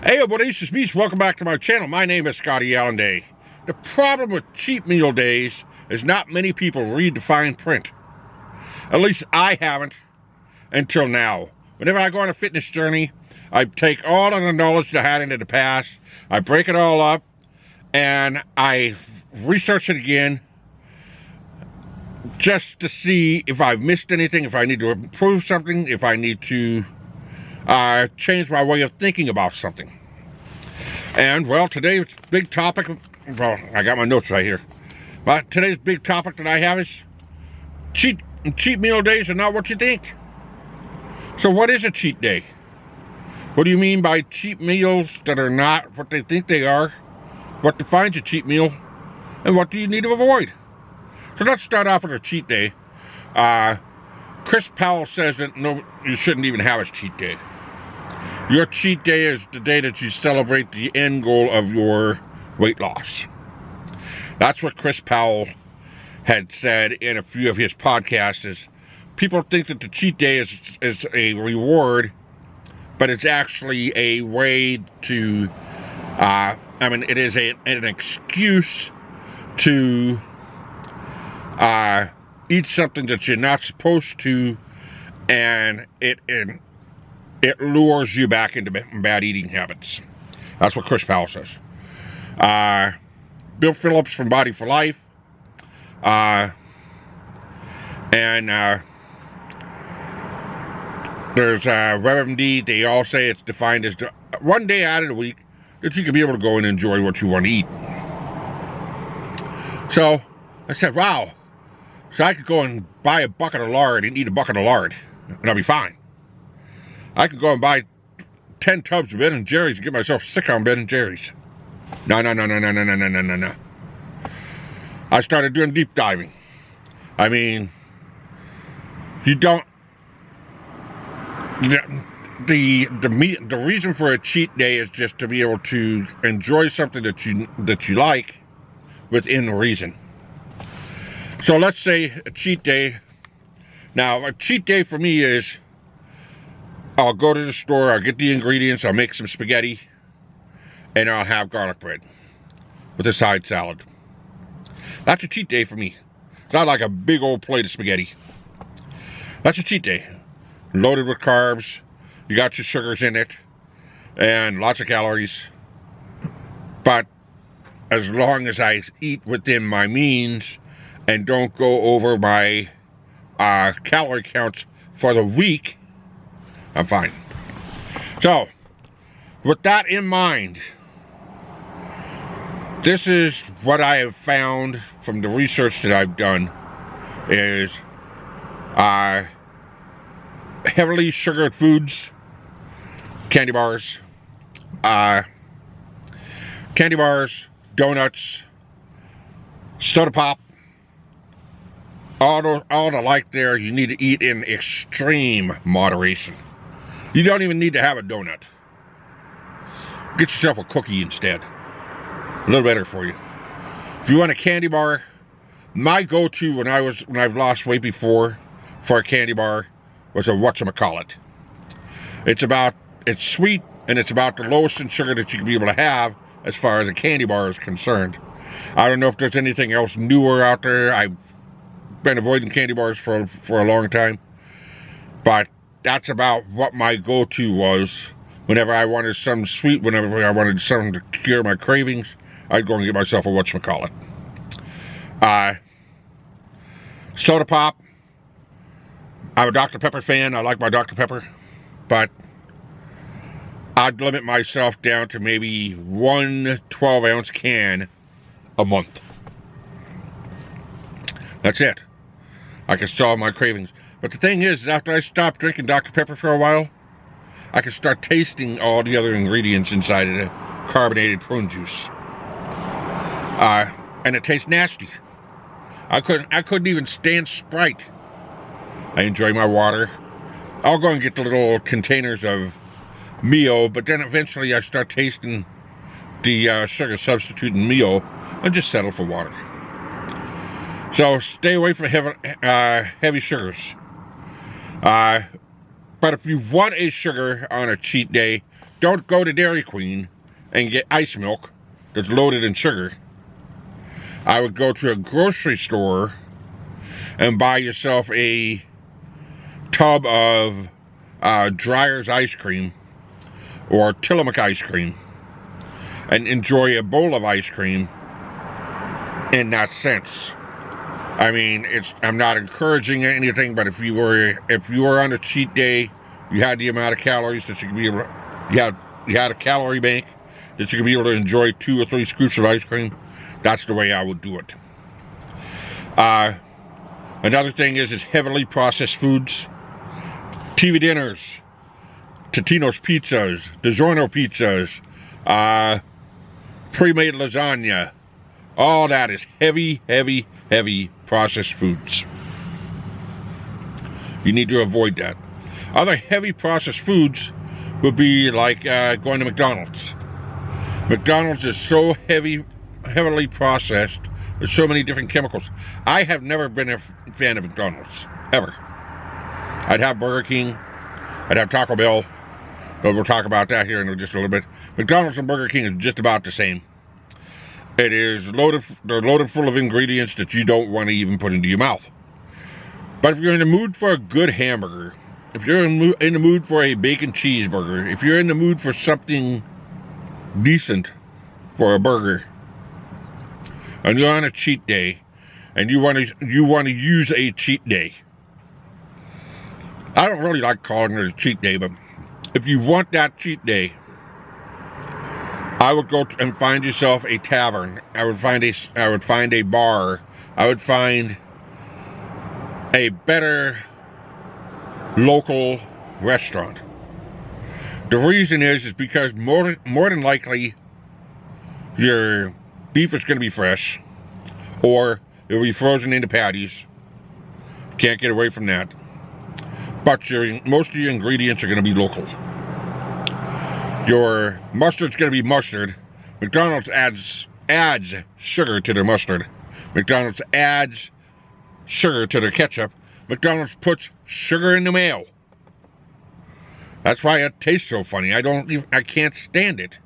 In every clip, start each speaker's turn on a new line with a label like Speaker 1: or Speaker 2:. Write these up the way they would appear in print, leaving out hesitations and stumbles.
Speaker 1: Hey everybody, this is me. Welcome back to my channel. My name is ScottyAllenDay. The problem with cheat meal days is not many people read the fine print. At least I haven't until now. Whenever I go on a fitness journey, I take all of the knowledge that I had into the past, I break it all up, and I research it again just to see if I've missed anything, if I need to improve something, if I need to change my way of thinking about something. And well, today's big topic, well, I got my notes right here, but today's big topic that I have is cheat meal days are not what you think. So what is a cheat day? What do you mean by cheat meals that are not what they think they are? What defines a cheat meal? And what do you need to avoid? So let's start off with a cheat day. Chris Powell says that no, you shouldn't even have a cheat day. Your cheat day is the day that you celebrate the end goal of your weight loss. That's what Chris Powell had said in a few of his podcasts. Is people think that the cheat day is a reward, but it's actually a way to, it is an excuse to eat something that you're not supposed to, and it lures you back into bad eating habits. That's what Chris Powell says. Bill Phillips from Body for Life, and there's WebMD. They all say it's defined as one day out of the week that you can be able to go and enjoy what you want to eat. So I said, wow. So I could go and buy a bucket of lard and eat a bucket of lard, and I'll be fine. I could go and buy 10 tubs of Ben & Jerry's and get myself sick on Ben & Jerry's. No. I started doing deep diving. I mean, you don't... The reason for a cheat day is just to be able to enjoy something that you like within reason. So let's say a cheat day. Now, a cheat day for me is I'll go to the store, I'll get the ingredients, I'll make some spaghetti, and I'll have garlic bread with a side salad. That's a cheat day for me. It's not like a big old plate of spaghetti. That's a cheat day. Loaded with carbs, you got your sugars in it, and lots of calories. But as long as I eat within my means and don't go over my calorie counts for the week, I'm fine. So, with that in mind, this is what I have found from the research that I've done is heavily sugared foods, candy bars, donuts, soda pop, all the like there, you need to eat in extreme moderation. You don't even need to have a donut. Get yourself a cookie instead. A little better for you. If you want a candy bar, my go-to when I've lost weight before for a candy bar was a whatchamacallit. It's sweet, and it's about the lowest in sugar that you can be able to have as far as a candy bar is concerned. I don't know if there's anything else newer out there. I've been avoiding candy bars for a long time, but that's about what my go-to was. Whenever I wanted something sweet, whenever I wanted something to cure my cravings, I'd go and get myself a whatchamacallit. Soda pop. I'm a Dr. Pepper fan. I like my Dr. Pepper, but I'd limit myself down to maybe one 12-ounce can a month. That's it. I can solve my cravings. But the thing is, after I stopped drinking Dr. Pepper for a while, I could start tasting all the other ingredients inside of the carbonated prune juice. And it tastes nasty. I couldn't even stand Sprite. I enjoy my water. I'll go and get the little containers of Mio, but then eventually I start tasting the sugar substitute in Mio and just settle for water. So stay away from heavy sugars. But if you want a sugar on a cheat day, don't go to Dairy Queen and get ice milk that's loaded in sugar. I would go to a grocery store and buy yourself a tub of Dreyer's ice cream or Tillamook ice cream and enjoy a bowl of ice cream in that sense. I mean, I'm not encouraging anything, but if you were on a cheat day, you had the amount of calories that you could be able to, you had a calorie bank that you could be able to enjoy 2 or 3 scoops of ice cream. That's the way I would do it. Another thing is heavily processed foods. TV dinners, Totino's pizzas, DiGiorno pizzas, pre-made lasagna. All that is heavy processed foods. You need to avoid that. Other heavy processed foods would be like going to McDonald's. McDonald's is so heavily processed. There's so many different chemicals. I have never been a fan of McDonald's, ever. I'd have Burger King, I'd have Taco Bell, but we'll talk about that here in just a little bit. McDonald's and Burger King is just about the same. They're loaded full of ingredients that you don't want to even put into your mouth. But if you're in the mood for a good hamburger, if you're in the mood for a bacon cheeseburger, if you're in the mood for something decent for a burger, and you're on a cheat day, and you want to use a cheat day. I don't really like calling it a cheat day, but if you want that cheat day, I would go and find yourself a tavern. I would find a bar. I would find a better local restaurant. The reason is because more than likely your beef is going to be fresh, or it will be frozen into patties. Can't get away from that. But most of your ingredients are going to be local. Your mustard's going to be mustard. McDonald's adds sugar to their mustard. McDonald's adds sugar to their ketchup. McDonald's puts sugar in the mayo. That's why it tastes so funny. I can't stand it.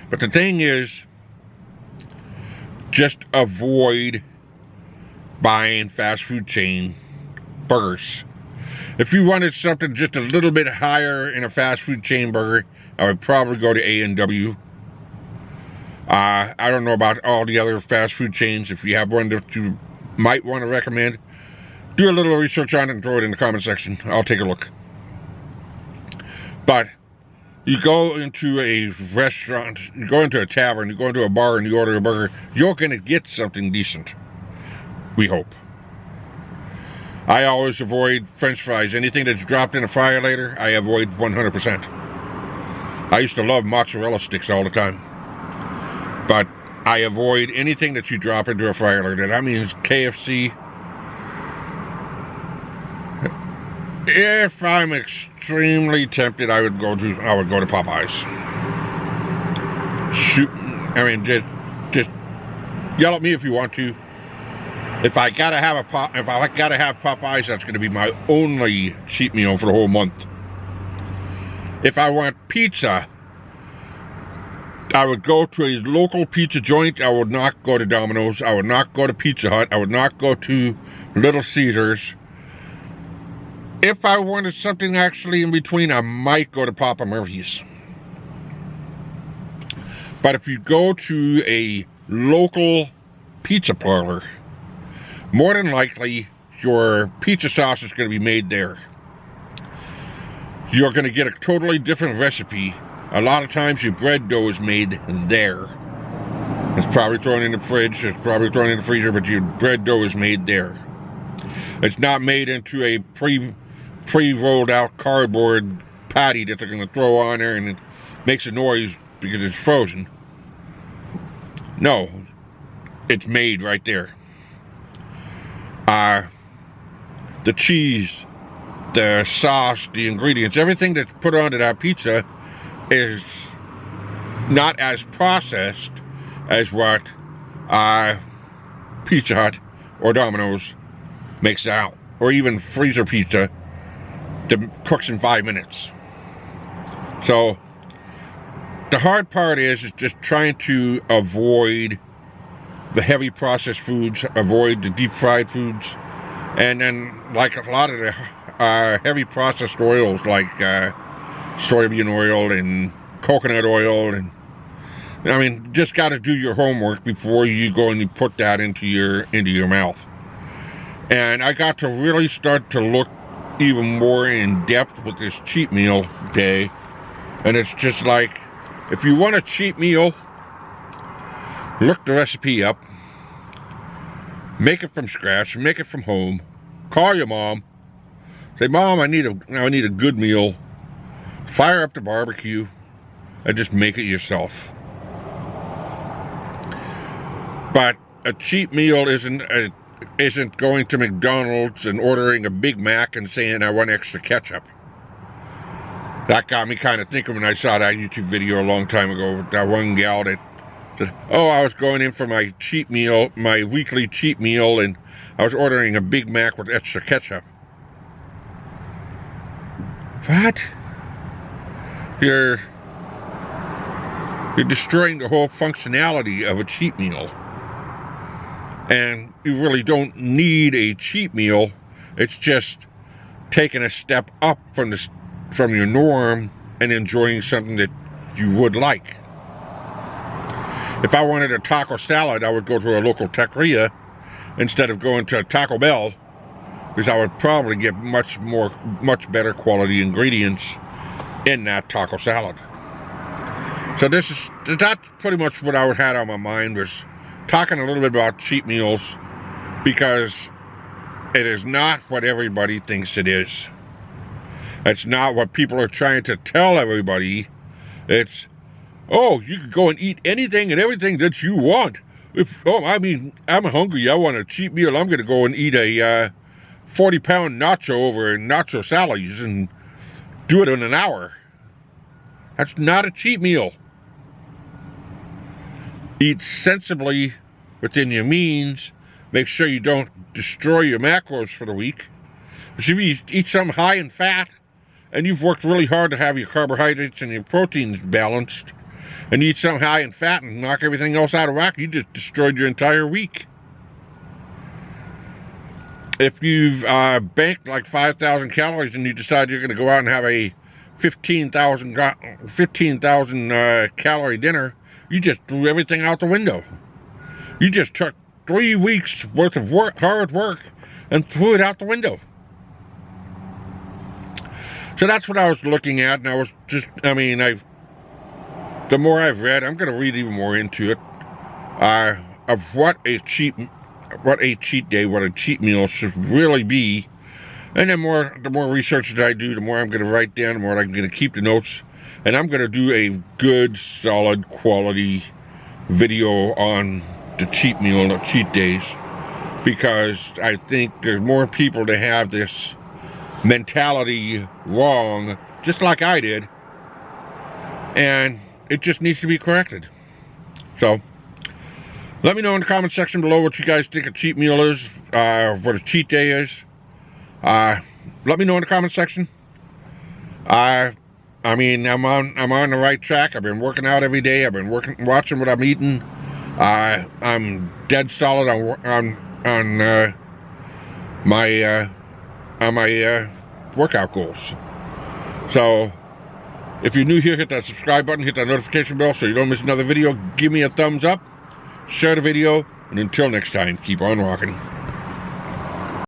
Speaker 1: But the thing is, just avoid buying fast food chain burgers. If you wanted something just a little bit higher in a fast food chain burger, I would probably go to A&W. I don't know about all the other fast food chains. If you have one that you might want to recommend, do a little research on it and throw it in the comment section. I'll take a look. But you go into a restaurant, you go into a tavern, you go into a bar and you order a burger, you're going to get something decent. We hope. I always avoid French fries. Anything that's dropped in a fryer later, I avoid 100%. I used to love mozzarella sticks all the time. But I avoid anything that you drop into a fryer later. That means KFC. If I'm extremely tempted, I would go to Popeyes. Shoot, I mean, just yell at me if you want to. If I gotta have Popeyes, that's gonna be my only cheat meal for the whole month. If I want pizza, I would go to a local pizza joint. I would not go to Domino's. I would not go to Pizza Hut. I would not go to Little Caesars. If I wanted something actually in between, I might go to Papa Murphy's. But if you go to a local pizza parlor, more than likely your pizza sauce is going to be made there. You're going to get a totally different recipe. A lot of times your bread dough is made there. It's probably thrown in the fridge, it's probably thrown in the freezer, but your bread dough is made there. It's not made into a pre-rolled out cardboard patty that they're going to throw on there and it makes a noise because it's frozen. No, it's made right there. The cheese, the sauce, the ingredients, everything that's put onto that pizza is not as processed as what Pizza Hut or Domino's makes out, or even freezer pizza that cooks in 5 minutes. So the hard part is just trying to avoid the heavy processed foods, avoid the deep fried foods, and then like a lot of the heavy processed oils like soybean oil and coconut oil, and I mean, just got to do your homework before you go and you put that into your mouth. And I got to really start to look even more in depth with this cheat meal day, and it's just like, if you want a cheat meal, look the recipe up, make it from scratch, make it from home, call your mom, say, Mom, I need a good meal, fire up the barbecue, and just make it yourself. But a cheat meal isn't going to McDonald's and ordering a Big Mac and saying, I want extra ketchup. That got me kind of thinking when I saw that YouTube video a long time ago, that one gal that said, oh, I was going in for my cheat meal, my weekly cheat meal, and I was ordering a Big Mac with extra ketchup. What? You're destroying the whole functionality of a cheat meal. And you really don't need a cheat meal. It's just taking a step up from your norm and enjoying something that you would like. If I wanted a taco salad, I would go to a local taqueria instead of going to Taco Bell, because I would probably get much better quality ingredients in that taco salad. So that's pretty much what I had on my mind, was talking a little bit about cheat meals, because it is not what everybody thinks it is. It's not what people are trying to tell everybody. It's, oh, you can go and eat anything and everything that you want. I'm hungry, I want a cheat meal, I'm going to go and eat a 40-pound nacho over in Nacho Sally's and do it in an hour. That's not a cheat meal. Eat sensibly within your means. Make sure you don't destroy your macros for the week. But if you eat something high in fat, and you've worked really hard to have your carbohydrates and your proteins balanced, and you eat something high in fat and knock everything else out of whack, you just destroyed your entire week. If you've banked like 5,000 calories and you decide you're going to go out and have a 15,000 calorie dinner, you just threw everything out the window. You just took 3 weeks worth of hard work and threw it out the window. So that's what I was looking at, and I was just, the more I've read, I'm going to read even more into it, of what a cheat day, what a cheat meal should really be. And then the more research that I do, the more I'm going to write down, the more I'm going to keep the notes. And I'm going to do a good, solid, quality video on the cheat meal, the cheat days, because I think there's more people that have this mentality wrong, just like I did, and it just needs to be corrected. So, let me know in the comment section below what you guys think a cheat meal is, what a cheat day is. Let me know in the comment section. I'm on the right track. I've been working out every day. I've been watching what I'm eating. I'm dead solid on my workout goals. So, if you're new here, hit that subscribe button, hit that notification bell so you don't miss another video. Give me a thumbs up, share the video, and until next time, keep on rocking.